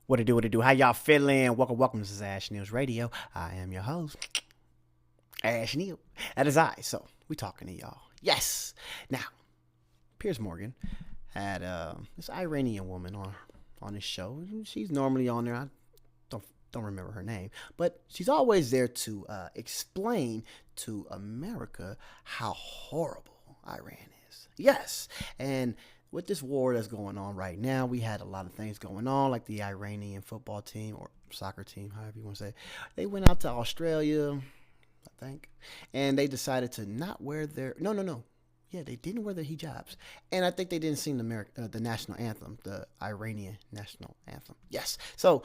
What it do, what it do? How y'all feeling? Welcome. This is Ash News Radio. I am your host, Ash Neal. That is I. So we talking to y'all. Yes. Now, Piers Morgan had this Iranian woman on his show. She's normally on there. I don't remember her name, but she's always there to explain to America how horrible Iran is. Yes, and with this war that's going on right now, we had a lot of things going on, like the Iranian football team or soccer team, however you want to say. They went out to Australia, I think, and they decided to not wear their no. Yeah, they didn't wear their hijabs, and I think they didn't sing the national anthem, the Iranian national anthem. Yes, so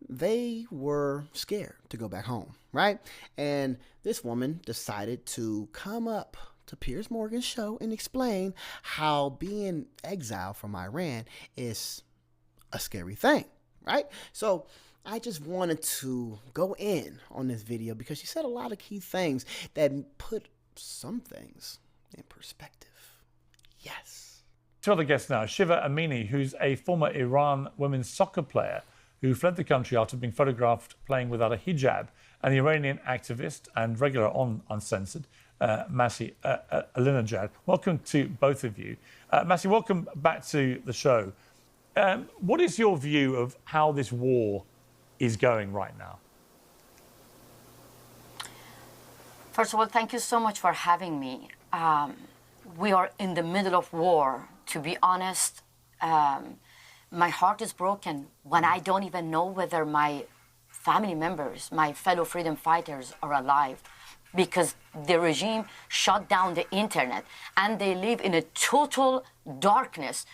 they were scared to go back home, right? And this woman decided to come up to Piers Morgan's show and explain how being exiled from Iran is a scary thing, right? So I just wanted to go in on this video because she said a lot of key things that put some things in perspective. Yes. Two other guests now. Shiva Amini, who's a former Iran women's soccer player who fled the country after being photographed playing without a hijab, and the Iranian activist and regular on Uncensored, Masih Alinejad. Welcome to both of you. Masih, welcome back to the show. What is your view of how this war is going right now? First of all, thank you so much for having me. We are in the middle of war. To be honest, my heart is broken when I don't even know whether my family members, my fellow freedom fighters, are alive, because the regime shut down the internet and they live in a total darkness.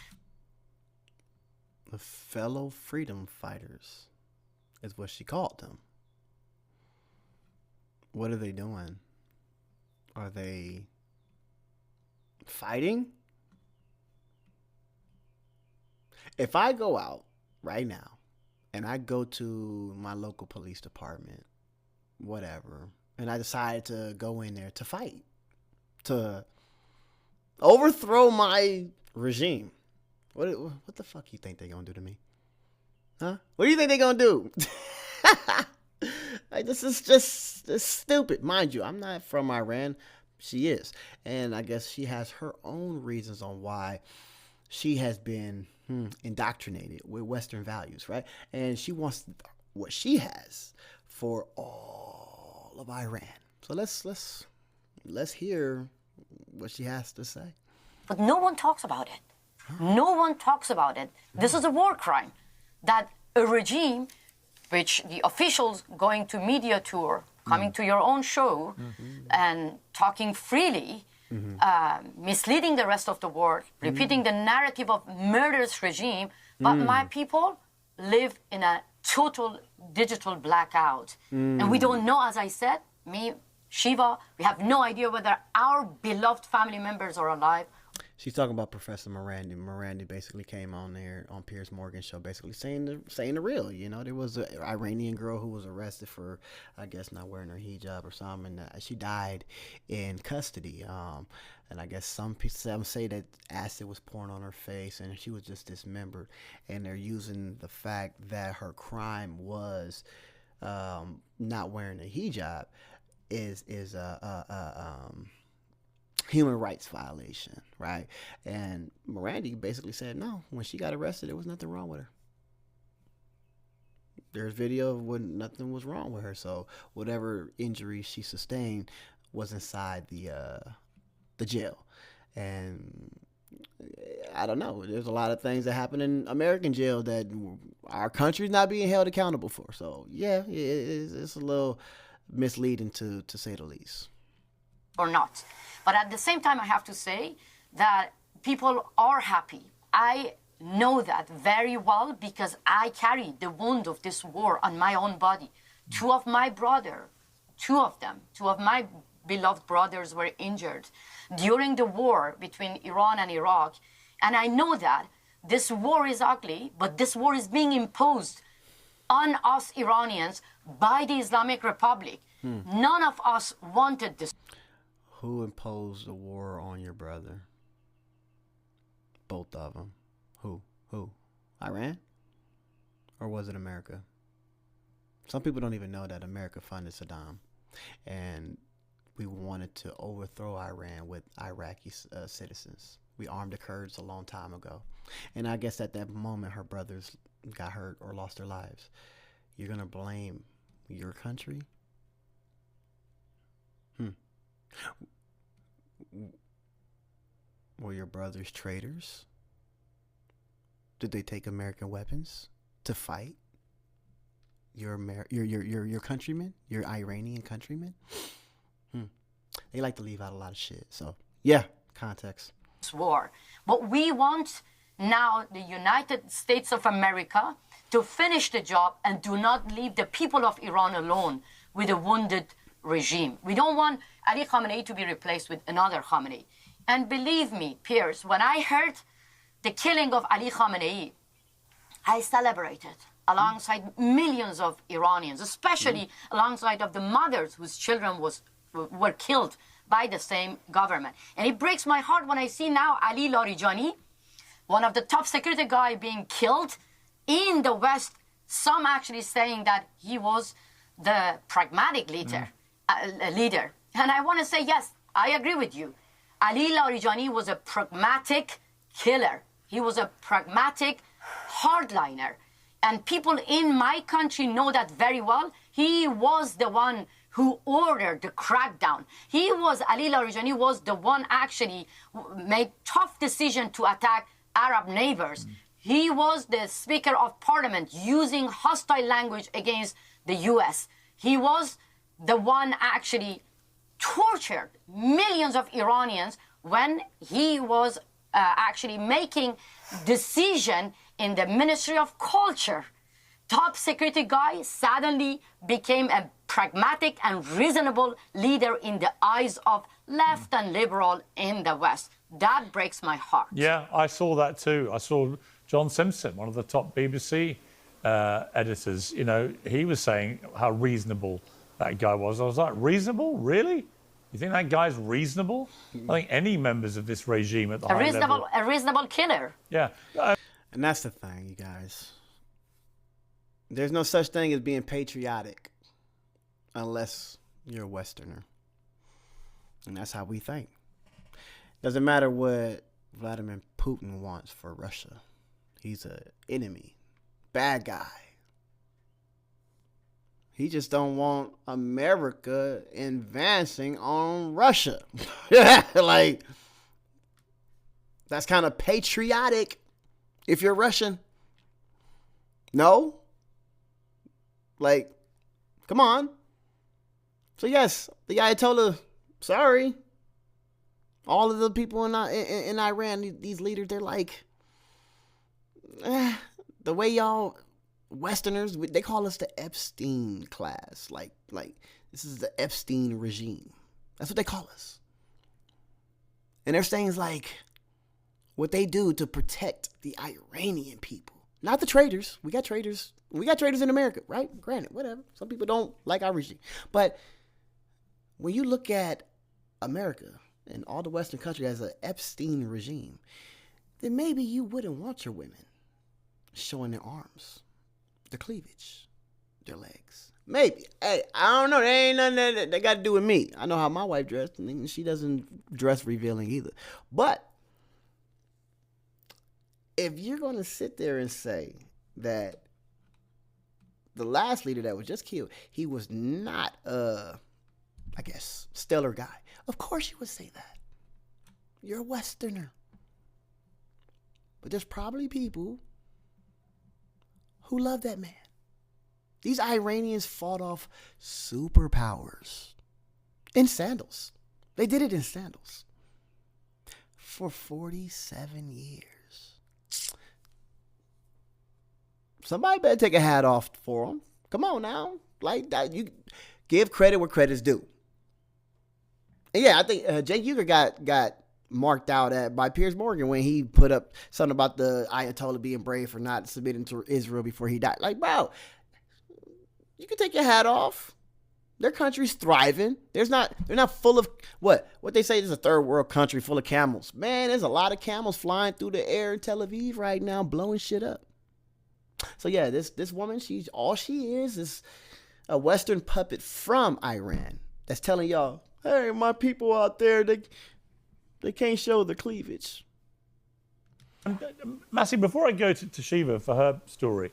The fellow freedom fighters is what she called them. What are they doing? Are they fighting? If I go out right now and I go to my local police department, whatever, and I decide to go in there to fight, to overthrow my regime, what the fuck you think they're going to do to me? Huh? What do you think they're going to do? Like, this is just stupid. Mind you, I'm not from Iran. She is. And I guess she has her own reasons on why she has been indoctrinated with Western values, right? And she wants what she has for all of Iran. So let's hear what she has to say. But no one talks about it. No one talks about it. This is a war crime that a regime, which the officials going to media tour, coming to your own show and talking freely, misleading the rest of the world, repeating the narrative of murderous regime, but my people live in a total digital blackout. And we don't know, as I said, me, Shiva, we have no idea whether our beloved family members are alive. She's talking about Professor Miranda. Miranda basically came on there on Piers Morgan's show, basically saying the real. You know, there was an Iranian girl who was arrested for, I guess, not wearing her hijab or something. And she died in custody. And I guess some say that acid was poured on her face and she was just dismembered. And they're using the fact that her crime was not wearing a hijab is human rights violation, right? And Miranda basically said no. When she got arrested, there was nothing wrong with her. There's video of when nothing was wrong with her. So whatever injury she sustained was inside the jail. And I don't know. There's a lot of things that happen in American jail that our country's not being held accountable for. So yeah, it's a little misleading to say the least. Or not. But at the same time, I have to say that people are happy. I know that very well because I carry the wound of this war on my own body. Two of my beloved brothers were injured during the war between Iran and Iraq. And I know that this war is ugly, but this war is being imposed on us Iranians by the Islamic Republic. None of us wanted this. Who imposed the war on your brother? Both of them. Who? Iran? Or was it America? Some people don't even know that America funded Saddam. And we wanted to overthrow Iran with Iraqi citizens. We armed the Kurds a long time ago. And I guess at that moment, her brothers got hurt or lost their lives. You're going to blame your country? Were your brothers traitors? Did they take American weapons to fight your countrymen, your Iranian countrymen? They like to leave out a lot of shit. So yeah, context. War, but we want now the United States of America to finish the job and do not leave the people of Iran alone with a wounded regime. We don't want Ali Khamenei to be replaced with another Khamenei. And believe me, Piers, when I heard the killing of Ali Khamenei, I celebrated alongside millions of Iranians, especially alongside of the mothers whose children were killed by the same government. And it breaks my heart when I see now Ali Larijani, one of the top security guys, being killed in the West. Some actually saying that he was the pragmatic leader. And I want to say, yes, I agree with you. Ali Larijani was a pragmatic killer. He was a pragmatic hardliner. And people in my country know that very well. He was the one who ordered the crackdown. Ali Larijani was the one actually made tough decision to attack Arab neighbors. He was the Speaker of Parliament using hostile language against the US. He was the one actually tortured millions of Iranians when he was actually making decision in the Ministry of Culture. Top security guy suddenly became a pragmatic and reasonable leader in the eyes of left and liberal in the West. That breaks my heart. Yeah, I saw that too. I saw John Simpson, one of the top BBC editors, you know, he was saying how reasonable that guy was. I was like, reasonable? Really? You think that guy's reasonable? I think any members of this regime at the high level... A reasonable killer. Yeah. And that's the thing, you guys. There's no such thing as being patriotic unless you're a Westerner. And that's how we think. Doesn't matter what Vladimir Putin wants for Russia. He's an enemy. Bad guy. He just don't want America advancing on Russia. Like, that's kind of patriotic if you're Russian. No? Like, come on. So yes, the Ayatollah, sorry. All of the people in Iran, these leaders, they're like, the way y'all Westerners, they call us the Epstein class. Like this is the Epstein regime. That's what they call us. And they're saying like what they do to protect the Iranian people. Not the traitors. We got traitors. We got traitors in America, right? Granted, whatever. Some people don't like our regime. But when you look at America and all the Western countries as an Epstein regime, then maybe you wouldn't want your women showing their arms, their cleavage, their legs. Maybe. Hey, I don't know. There ain't nothing that they got to do with me. I know how my wife dressed, and she doesn't dress revealing either. But if you're going to sit there and say that the last leader that was just killed, he was not I guess, stellar guy. Of course you would say that. You're a Westerner. But there's probably people who love that man. These Iranians fought off superpowers in sandals. They did it in sandals for 47 years. Somebody better take a hat off for them. Come on now. Like that, you give credit where credit's due. And yeah, I think Jake Uger got marked out by Piers Morgan when he put up something about the Ayatollah being brave for not submitting to Israel before he died. Like, bro, you can take your hat off. Their country's thriving. They're not full of what they say is a third world country full of camels. Man, there's a lot of camels flying through the air in Tel Aviv right now, blowing shit up. So yeah, this woman, she is a Western puppet from Iran that's telling y'all, hey, my people out there, they can't show the cleavage. Massey, before I go to Shiva for her story,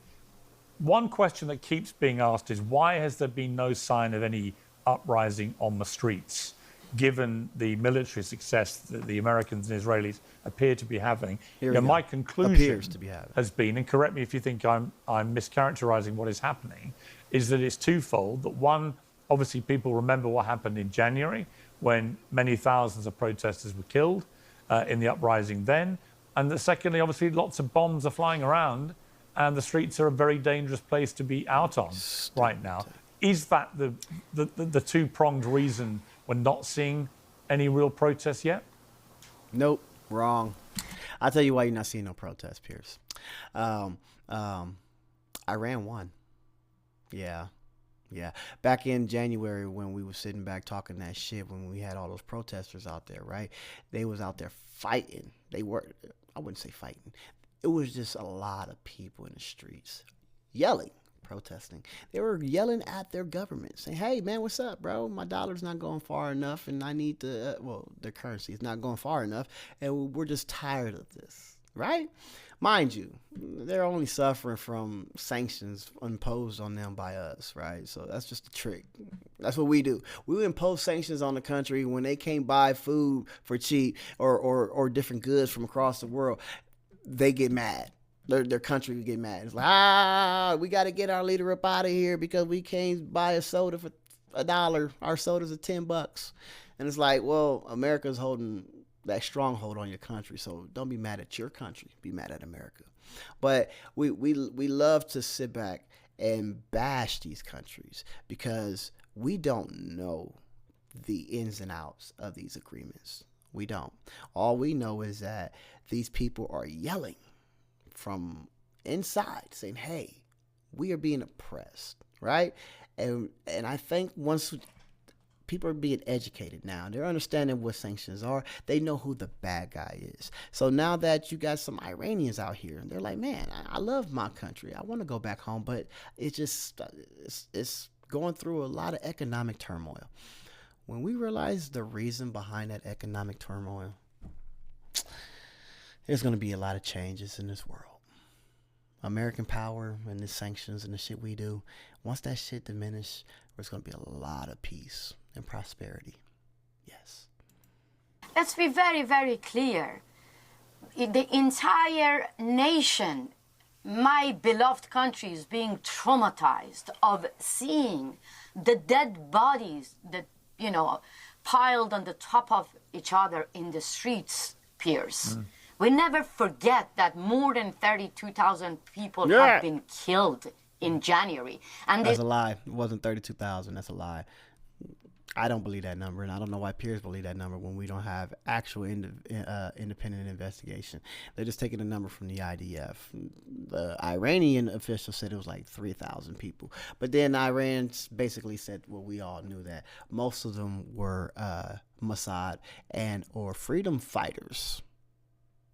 one question that keeps being asked is why has there been no sign of any uprising on the streets, given the military success that the Americans and Israelis appear to be having? My conclusion has been, and correct me if you think I'm mischaracterizing what is happening, is that it's twofold. That one, obviously people remember what happened in January when many thousands of protesters were killed in the uprising then. And that secondly, obviously lots of bombs are flying around and the streets are a very dangerous place to be out on right now. Is that the two-pronged reason we're not seeing any real protests yet? Nope, wrong. I'll tell you why you're not seeing no protests, Pierce. Iran won. Yeah. Back in January when we were sitting back talking that shit, when we had all those protesters out there, right? They was out there fighting. They were, I wouldn't say fighting. It was just a lot of people in the streets yelling, protesting. They were yelling at their government, saying, hey, man, what's up, bro? My dollar's not going far enough, and I need to, their currency is not going far enough, and we're just tired of this, right? Mind you, they're only suffering from sanctions imposed on them by us, right? So that's just a trick. That's what we do. We impose sanctions on the country when they can't buy food for cheap or different goods from across the world. They get mad. Their country would get mad. It's like, we got to get our leader up out of here because we can't buy a soda for $1. Our sodas are $10. And it's like, well, America's holding that stronghold on your country, so don't be mad at your country. Be mad at America. But we love to sit back and bash these countries because we don't know the ins and outs of these agreements. We don't. All we know is that these people are yelling from inside saying, hey, we are being oppressed, right? And I think once people are being educated now, they're understanding what sanctions are. They know who the bad guy is. So now that you got some Iranians out here, and they're like, man, I love my country. I want to go back home, but it's going through a lot of economic turmoil. When we realize the reason behind that economic turmoil, there's going to be a lot of changes in this world. American power and the sanctions and the shit we do, once that shit diminishes, there's going to be a lot of peace and prosperity. Yes. Let's be very, very clear. The entire nation, my beloved country, is being traumatized of seeing the dead bodies that, piled on the top of each other in the streets, Pierce. We never forget that more than 32,000 people have been killed in January. And that's a lie. It wasn't 32,000. That's a lie. I don't believe that number, and I don't know why peers believe that number when we don't have actual independent investigation. They're just taking a number from the IDF. The Iranian official said it was like 3,000 people. But then Iran basically said, well, we all knew that. Most of them were Mossad and or freedom fighters,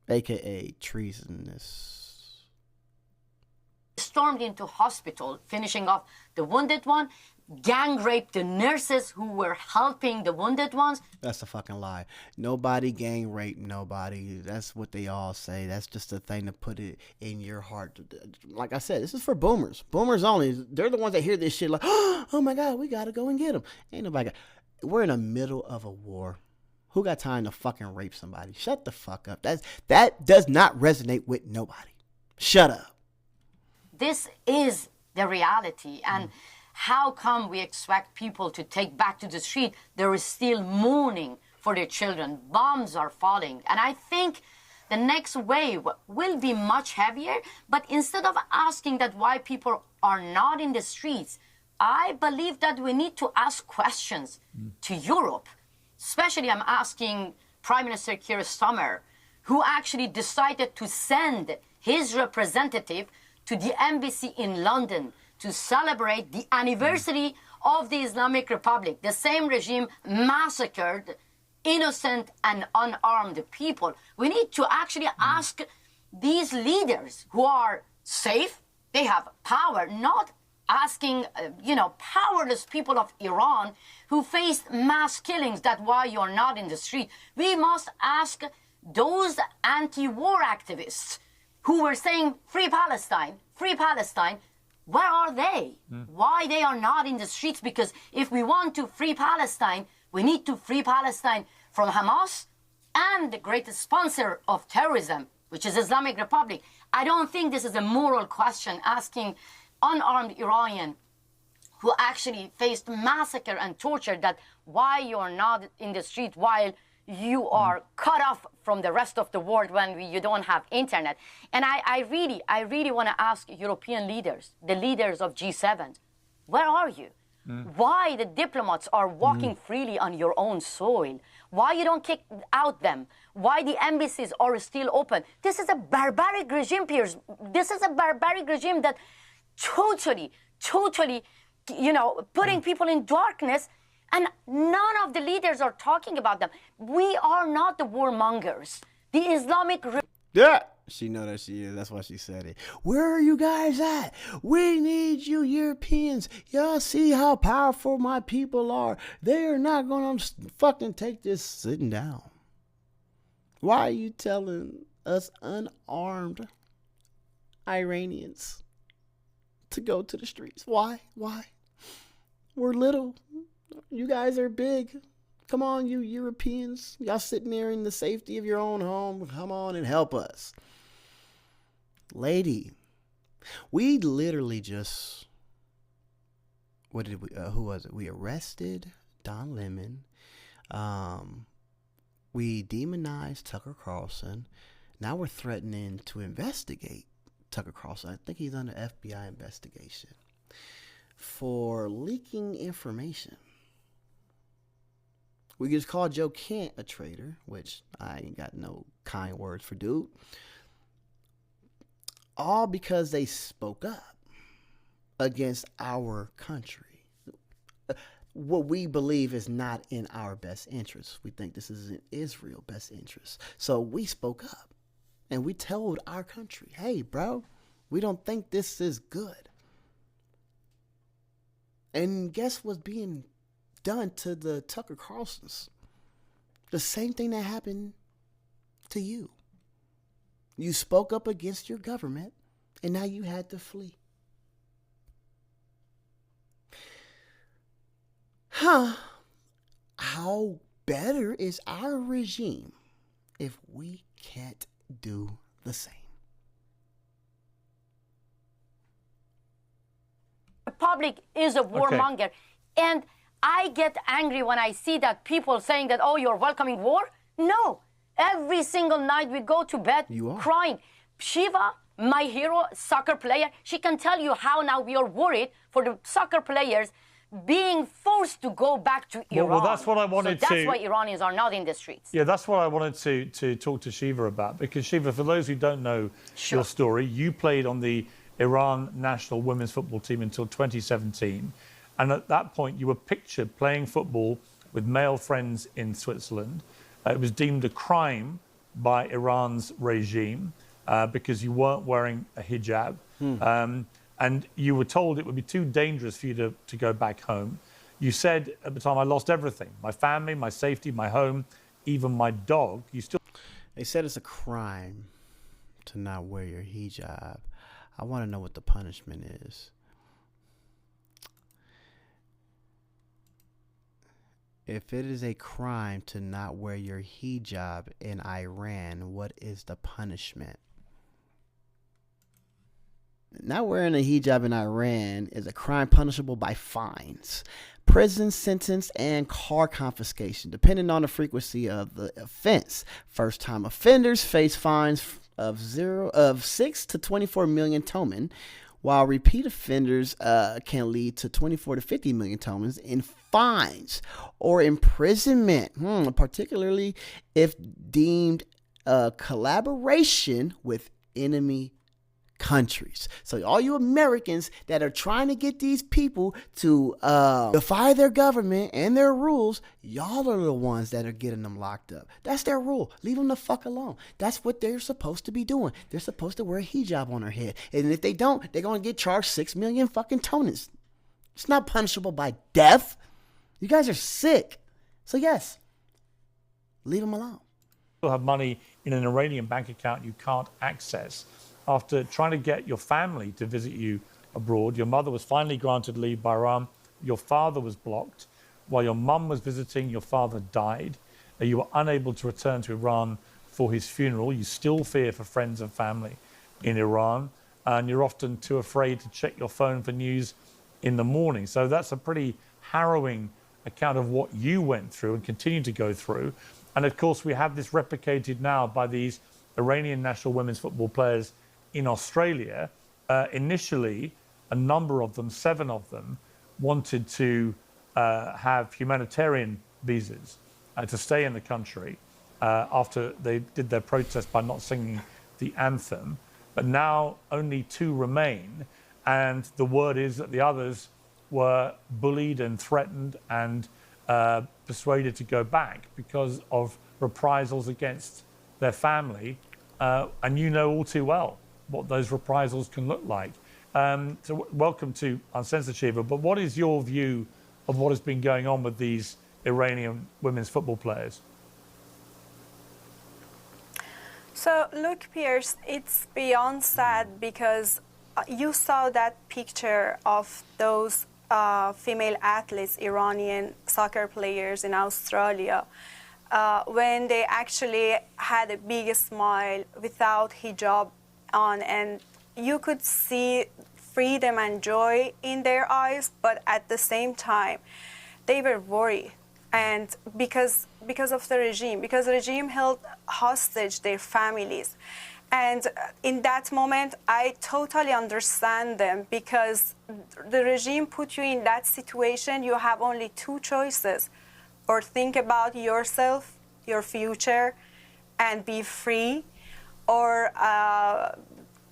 a.k.a. treasonous. Stormed into hospital, finishing off the wounded one, gang raped the nurses who were helping the wounded ones. That's a fucking lie. Nobody gang raped nobody. That's what they all say. That's just a thing to put it in your heart. Like I said, this is for boomers. Boomers only. They're the ones that hear this shit like, oh my God, we gotta go and get them. Ain't nobody we're in the middle of a war. Who got time to fucking rape somebody? Shut the fuck up. That does not resonate with nobody. Shut up. This is the reality. And how come we expect people to take back to the street? There is still mourning for their children. Bombs are falling. And I think the next wave will be much heavier. But instead of asking that why people are not in the streets, I believe that we need to ask questions to Europe. Especially I'm asking Prime Minister Keir Starmer, who actually decided to send his representative to the embassy in London to celebrate the anniversary of the Islamic Republic. The same regime massacred innocent and unarmed people. We need to actually ask these leaders who are safe They have power, not asking, powerless people of Iran who faced mass killings that why you're not in the street. We must ask those anti-war activists who were saying free Palestine, where are they? Why they are not in the streets? Because if we want to free Palestine, we need to free Palestine from Hamas and the greatest sponsor of terrorism, which is Islamic Republic. I don't think this is a moral question asking unarmed Iranian who actually faced massacre and torture that why you're not in the street while you are cut off from the rest of the world when you don't have internet. And I really want to ask European leaders, the leaders of G7, where are you? Why the diplomats are walking freely on your own soil? Why you don't kick out them? Why the embassies are still open? This is a barbaric regime, Piers. This is a barbaric regime that totally, putting people in darkness, and none of the leaders are talking about them. We are not the warmongers. The Islamic... Yeah, she know that she is. That's why she said it. Where are you guys at? We need you Europeans. Y'all see how powerful my people are. They are not going to fucking take this sitting down. Why are you telling us unarmed Iranians to go to the streets? Why? We're little. You guys are big. Come on, you Europeans. Y'all sitting there in the safety of your own home. Come on and help us. Lady, we literally just... What did we... who was it? We arrested Don Lemon. We demonized Tucker Carlson. Now we're threatening to investigate Tucker Carlson. I think he's under FBI investigation for leaking information. We just called Joe Kent a traitor, which I ain't got no kind words for dude. All because they spoke up against our country. What we believe is not in our best interest. We think this is in Israel's best interest. So we spoke up and we told our country, hey, bro, we don't think this is good. And guess what's being done to the Tucker Carlsons? The same thing that happened to you. You spoke up against your government, and now you had to flee. How better is our regime if we can't do the same? Republic is a warmonger. Okay. And I get angry when I see that people saying that, oh, you're welcoming war. No. Every single night we go to bed crying. Shiva, my hero, soccer player, she can tell you how now we are worried for the soccer players being forced to go back to Iran. Well, that's what I wanted to... That's why Iranians are not in the streets. Yeah, that's what I wanted to talk to Shiva about. Because, Shiva, for those who don't know your story, you played on the Iran national women's football team until 2017. And at that point, you were pictured playing football with male friends in Switzerland. It was deemed a crime by Iran's regime because you weren't wearing a hijab. And you were told it would be too dangerous for you to go back home. You said at the time, I lost everything. My family, my safety, my home, even my dog. They said it's a crime to not wear your hijab. I want to know what the punishment is. If it is a crime to not wear your hijab in Iran, what is the punishment? Not wearing a hijab in Iran is a crime punishable by fines, prison sentence, and car confiscation, depending on the frequency of the offense. First-time offenders face fines of 6 to 24 million toman, while repeat offenders can lead to 24 to 50 million tomans in fines or imprisonment, particularly if deemed collaboration with enemy countries. So all you Americans that are trying to get these people to defy their government and their rules, y'all are the ones that are getting them locked up. That's their rule. Leave them the fuck alone. That's what they're supposed to be doing. They're supposed to wear a hijab on their head. And if they don't, they're going to get charged 6 million fucking toners. It's not punishable by death. You guys are sick. So yes, leave them alone. You have money in an Iranian bank account you can't access. After trying to get your family to visit you abroad, your mother was finally granted leave by Iran. Your father was blocked. While your mum was visiting, your father died. You were unable to return to Iran for his funeral. You still fear for friends and family in Iran. And you're often too afraid to check your phone for news in the morning. So that's a pretty harrowing account of what you went through and continue to go through. And of course, we have this replicated now by these Iranian national women's football players in Australia. Initially, a number of them, 7 of them, wanted to have humanitarian visas to stay in the country after they did their protest by not singing the anthem. But now only 2 remain. And the word is that the others were bullied and threatened and persuaded to go back because of reprisals against their family. And you know all too well what those reprisals can look like. So welcome to Uncensored, Shiva. But what is your view of what has been going on with these Iranian women's football players? So look, Pierce, it's beyond sad because you saw that picture of those female athletes, Iranian soccer players in Australia, when they actually had a big smile without hijab on, and you could see freedom and joy in their eyes, but at the same time, they were worried. And because of the regime, because the regime held hostage their families. And in that moment, I totally understand them, because the regime put you in that situation. You have only 2 choices: or think about yourself, your future, and be free, or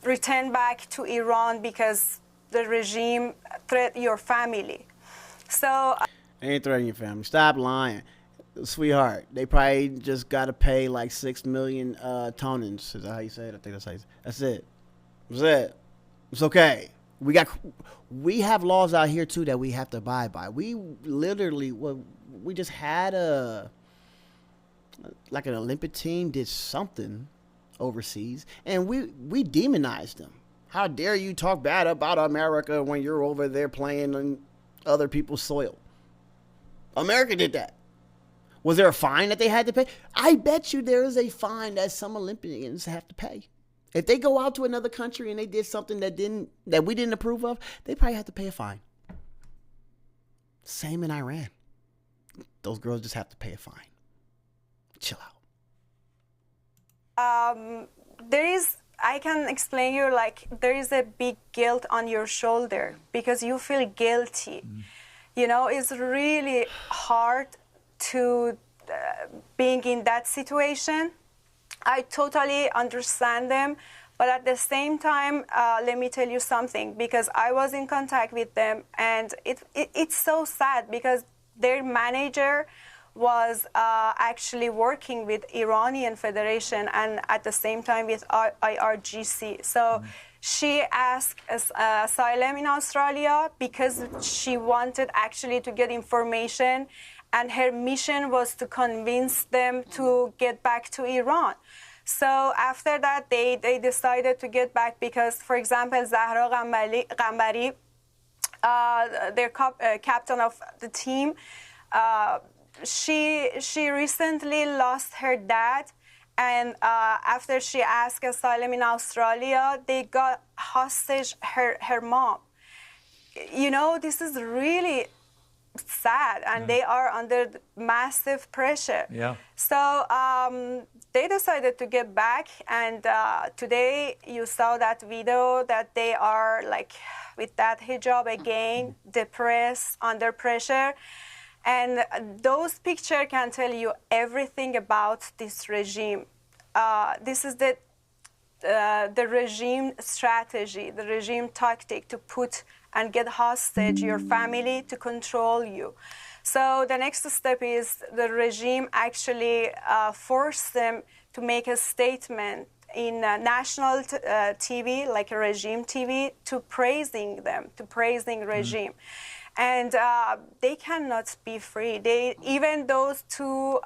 return back to Iran because the regime threatened your family. So They ain't threatening your family. Stop lying. Sweetheart, they probably just got to pay like 6 million tonins. Is that how you say it? I think that's how you say it. That's it. That's it. It's okay. We have laws out here too that we have to abide by. We literally, we just had an Olympic team did something overseas, and we demonized them. How dare you talk bad about America when you're over there playing on other people's soil? America did that. Was there a fine that they had to pay? I bet you there is a fine that some Olympians have to pay. If they go out to another country and they did something that we didn't approve of, they probably have to pay a fine. Same in Iran. Those girls just have to pay a fine. Chill out. I can explain you, like, there is a big guilt on your shoulder because you feel guilty. You know, it's really hard to being in that situation. I totally understand them, but at the same time, let me tell you something, because I was in contact with them, and it's so sad because their manager was actually working with Iranian Federation and at the same time with IRGC. So she asked asylum in Australia because she wanted actually to get information, and her mission was to convince them to get back to Iran. So after that, they decided to get back because, for example, Zahra Ghambari, their captain of the team, she recently lost her dad, and after she asked asylum in Australia, they got hostage her mom. You know, this is really sad, and they are under massive pressure. Yeah. So they decided to get back, and today you saw that video that they are like with that hijab again, depressed, under pressure. And those pictures can tell you everything about this regime. This is the the regime strategy, the regime tactic to put and get hostage your family to control you. So the next step is the regime actually forced them to make a statement in national TV, like a regime TV, to praising them, to praising regime. And they cannot be free. Even those two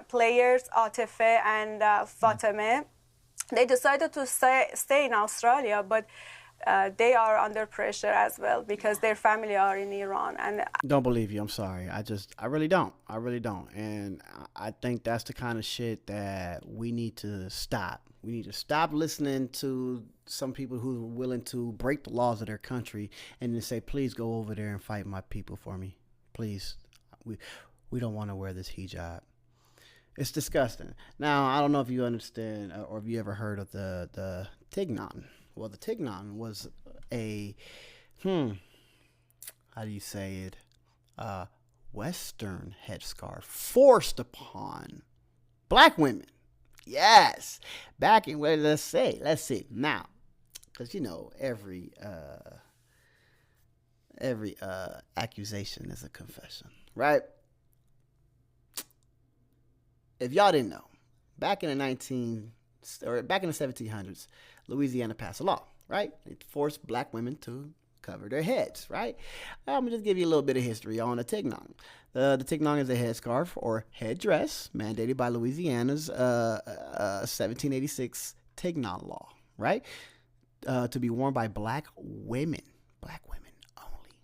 players, Atife and Fateme, they decided to stay in Australia, but they are under pressure as well because their family are in Iran. And Don't believe you. I'm sorry. I really don't. I really don't. And I think that's the kind of shit that we need to stop. We need to stop listening to some people who are willing to break the laws of their country and then say, please go over there and fight my people for me. Please. We don't want to wear this hijab. It's disgusting. Now, I don't know if you understand or if you ever heard of the Tignon. Well, the Tignon was a, how do you say it? Western headscarf forced upon black women. Yes. Back in, well, let's see. Now, because, you know, every accusation is a confession, right? If y'all didn't know, back in the 1700s, Louisiana passed a law, right? It forced black women to cover their heads, right? I'm going to just give you a little bit of history on the Tignon. The Tignon is a headscarf or headdress mandated by Louisiana's 1786 Tignon law, right? To be worn by black women only,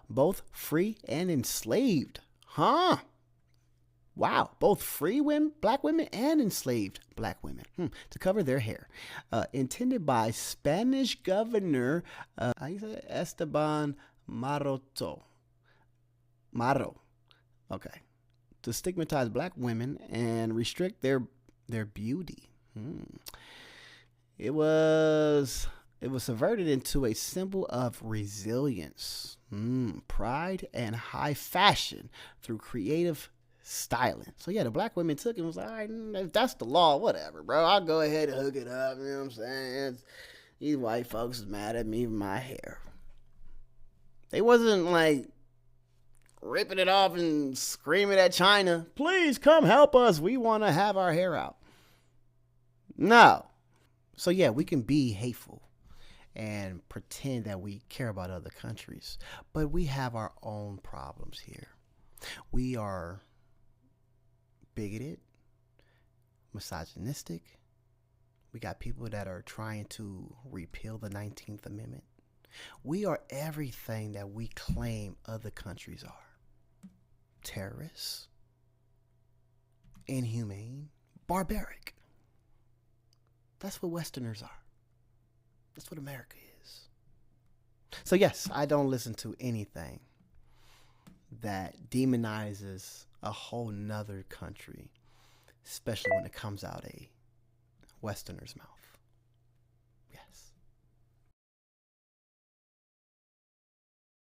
both free and enslaved. Huh? Wow, both free women, black women and enslaved black women to cover their hair. Intended by Spanish Governor Esteban Marro. Okay. To stigmatize black women and restrict their beauty. It was subverted into a symbol of resilience, pride, and high fashion through creative styling. So yeah, the black women took it and was like, all right, if that's the law, whatever, bro. I'll go ahead and hook it up. You know what I'm saying? These white folks is mad at me with my hair. They wasn't like ripping it off and screaming at China, please come help us. We want to have our hair out. No. So yeah, we can be hateful and pretend that we care about other countries, but we have our own problems here. We are bigoted, misogynistic. We got people that are trying to repeal the 19th Amendment. We are everything that we claim other countries are. Terrorists, inhumane, barbaric. That's what Westerners are. That's what America is. So yes, I don't listen to anything that demonizes a whole nother country, especially when it comes out a Westerner's mouth.